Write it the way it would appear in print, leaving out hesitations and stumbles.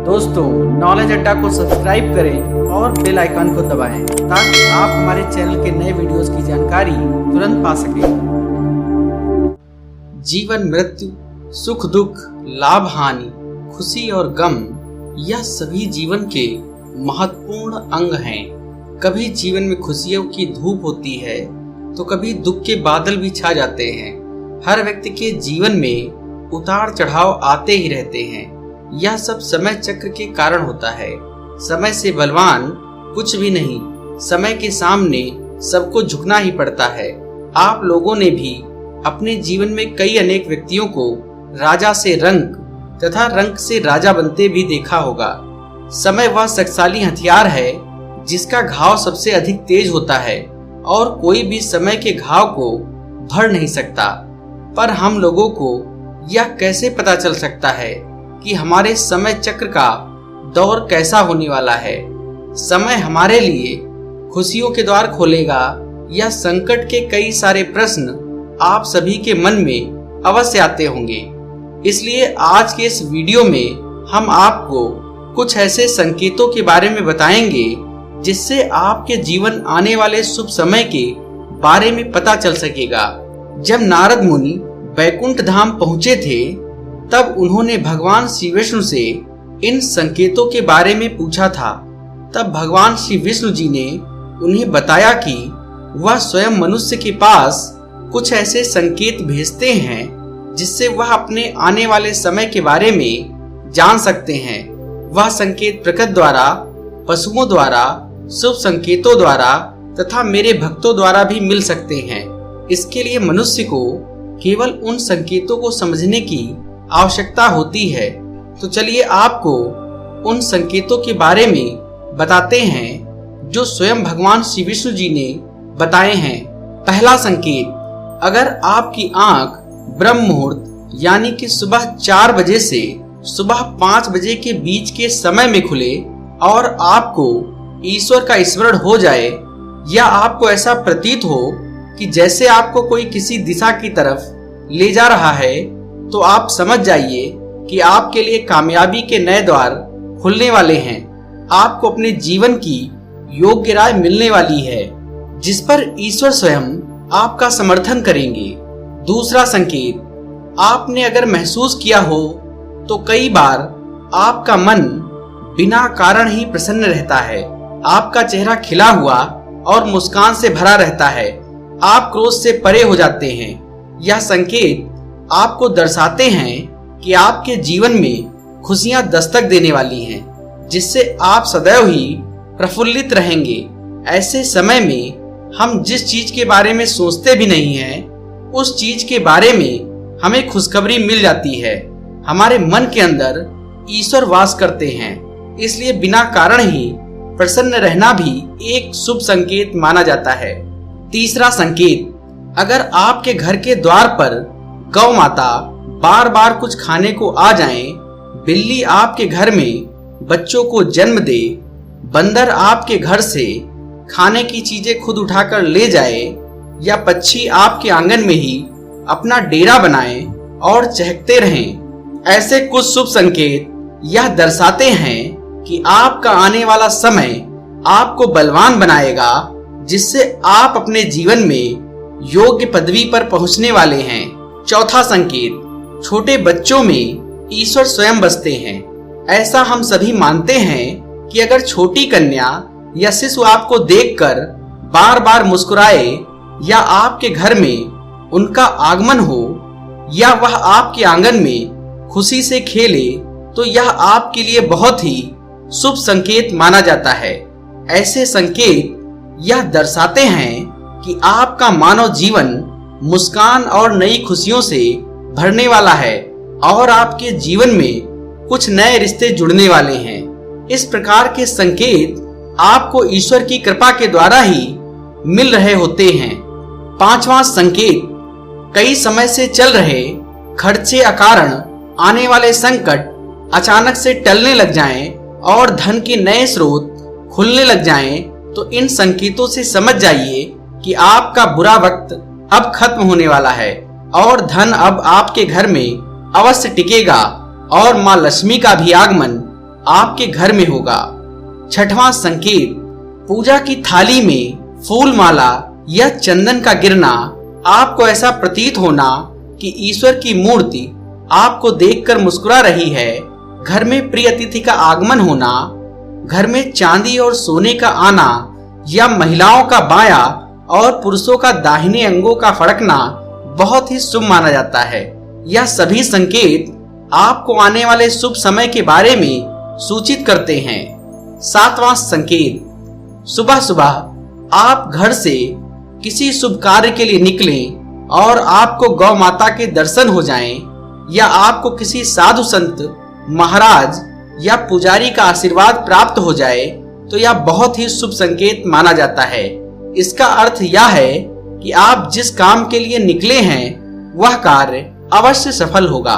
दोस्तों, नॉलेज अड्डा को सब्सक्राइब करें और बेल आइकन को दबाएं ताकि आप हमारे चैनल के नए वीडियोस की जानकारी तुरंत पा सकें। जीवन मृत्यु, सुख दुख, लाभ हानि, खुशी और गम, यह सभी जीवन के महत्वपूर्ण अंग हैं। कभी जीवन में खुशियों की धूप होती है तो कभी दुख के बादल भी छा जाते हैं। हर व्यक्ति के जीवन में उतार चढ़ाव आते ही रहते हैं। यह सब समय चक्र के कारण होता है। समय से बलवान कुछ भी नहीं। समय के सामने सबको झुकना ही पड़ता है। आप लोगों ने भी अपने जीवन में कई अनेक व्यक्तियों को राजा से रंक तथा रंक से राजा बनते भी देखा होगा। समय वह शक्तिशाली हथियार है जिसका घाव सबसे अधिक तेज होता है और कोई भी समय के घाव को भर नहीं सकता। पर हम लोगों को यह कैसे पता चल सकता है कि हमारे समय चक्र का दौर कैसा होने वाला है? समय हमारे लिए खुशियों के द्वार खोलेगा या संकट के कई सारे प्रश्न आप सभी के मन में अवश्य आते होंगे। इसलिए आज के इस वीडियो में हम आपको कुछ ऐसे संकेतों के बारे में बताएंगे जिससे आपके जीवन आने वाले शुभ समय के बारे में पता चल सकेगा। जब नारद मुनि बैकुंठ धाम पहुंचे थे तब उन्होंने भगवान श्री विष्णु से इन संकेतों के बारे में पूछा था। तब भगवान श्री विष्णु जी ने उन्हें बताया कि वह स्वयं मनुष्य के पास कुछ ऐसे संकेत भेजते हैं जिससे वह अपने आने वाले समय के बारे में जान सकते हैं। वह संकेत प्रकृति द्वारा, पशुओं द्वारा, शुभ संकेतों द्वारा तथा मेरे भक्तों द्वारा भी मिल सकते हैं। इसके लिए मनुष्य को केवल उन संकेतों को समझने की आवश्यकता होती है। तो चलिए आपको उन संकेतों के बारे में बताते हैं जो स्वयं भगवान श्री विष्णु जी ने बताए हैं। पहला संकेत, अगर आपकी आंख ब्रह्म मुहूर्त यानी कि सुबह 4 बजे से सुबह 5 बजे के बीच के समय में खुले और आपको ईश्वर का स्मरण हो जाए या आपको ऐसा प्रतीत हो कि जैसे आपको कोई किसी दिशा की तरफ ले जा रहा है, तो आप समझ जाइए कि आपके लिए कामयाबी के नए द्वार खुलने वाले हैं। आपको अपने जीवन की योग्य राय मिलने वाली है जिस पर ईश्वर स्वयं आपका समर्थन करेंगे। दूसरा संकेत, आपने अगर महसूस किया हो तो कई बार आपका मन बिना कारण ही प्रसन्न रहता है। आपका चेहरा खिला हुआ और मुस्कान से भरा रहता है। आप क्रोध से परे हो जाते हैं। यह संकेत आपको दर्शाते हैं कि आपके जीवन में खुशियां दस्तक देने वाली हैं, जिससे आप सदैव ही प्रफुल्लित रहेंगे। ऐसे समय में हम जिस चीज के बारे में सोचते भी नहीं हैं, उस चीज के बारे में हमें खुशखबरी मिल जाती है। हमारे मन के अंदर ईश्वर वास करते हैं, इसलिए बिना कारण ही प्रसन्न रहना भी एक शुभ संकेत माना जाता है। तीसरा संकेत, अगर आपके घर के द्वार पर गौ माता बार बार कुछ खाने को आ जाएं, बिल्ली आपके घर में बच्चों को जन्म दे, बंदर आपके घर से खाने की चीजें खुद उठाकर ले जाए या पक्षी आपके आंगन में ही अपना डेरा बनाए और चहकते रहें, ऐसे कुछ शुभ संकेत यह दर्शाते हैं कि आपका आने वाला समय आपको बलवान बनाएगा, जिससे आप अपने जीवन में योग्य पदवी पर पहुंचने वाले हैं। चौथा संकेत, छोटे बच्चों में ईश्वर स्वयं बसते हैं। ऐसा हम सभी मानते हैं कि अगर छोटी कन्या या शिशु आपको देखकर बार बार मुस्कुराए या आपके घर में उनका आगमन हो या वह आपके आंगन में खुशी से खेले, तो यह आपके लिए बहुत ही शुभ संकेत माना जाता है। ऐसे संकेत यह दर्शाते हैं कि आपका मानव जीवन मुस्कान और नई खुशियों से भरने वाला है और आपके जीवन में कुछ नए रिश्ते जुड़ने वाले हैं। इस प्रकार के संकेत आपको ईश्वर की कृपा के द्वारा ही मिल रहे होते हैं। पांचवा संकेत, कई समय से चल रहे खर्चे अकारण आने वाले संकट अचानक से टलने लग जाएं और धन के नए स्रोत खुलने लग जाएं, तो इन संकेतों से समझ जाइए कि आपका बुरा वक्त अब खत्म होने वाला है और धन अब आपके घर में अवश्य टिकेगा और माँ लक्ष्मी का भी आगमन आपके घर में होगा। छठवां संकेत, पूजा की थाली में फूल माला या चंदन का गिरना। आपको ऐसा प्रतीत होना कि ईश्वर की मूर्ति आपको देखकर मुस्कुरा रही है। घर में प्रिय अतिथि का आगमन होना। घर में चांदी और सोने का आना या महिलाओं का बायां और पुरुषों का दाहिने अंगों का फड़कना बहुत ही शुभ माना जाता है। यह सभी संकेत आपको आने वाले शुभ समय के बारे में सूचित करते हैं। सातवां संकेत, सुबह सुबह आप घर से किसी शुभ कार्य के लिए निकलें और आपको गौ माता के दर्शन हो जाएं, या आपको किसी साधु संत, महाराज या पुजारी का आशीर्वाद प्राप्त हो जाए तो यह बहुत ही शुभ संकेत माना जाता है। इसका अर्थ यह है कि आप जिस काम के लिए निकले हैं वह कार्य अवश्य सफल होगा।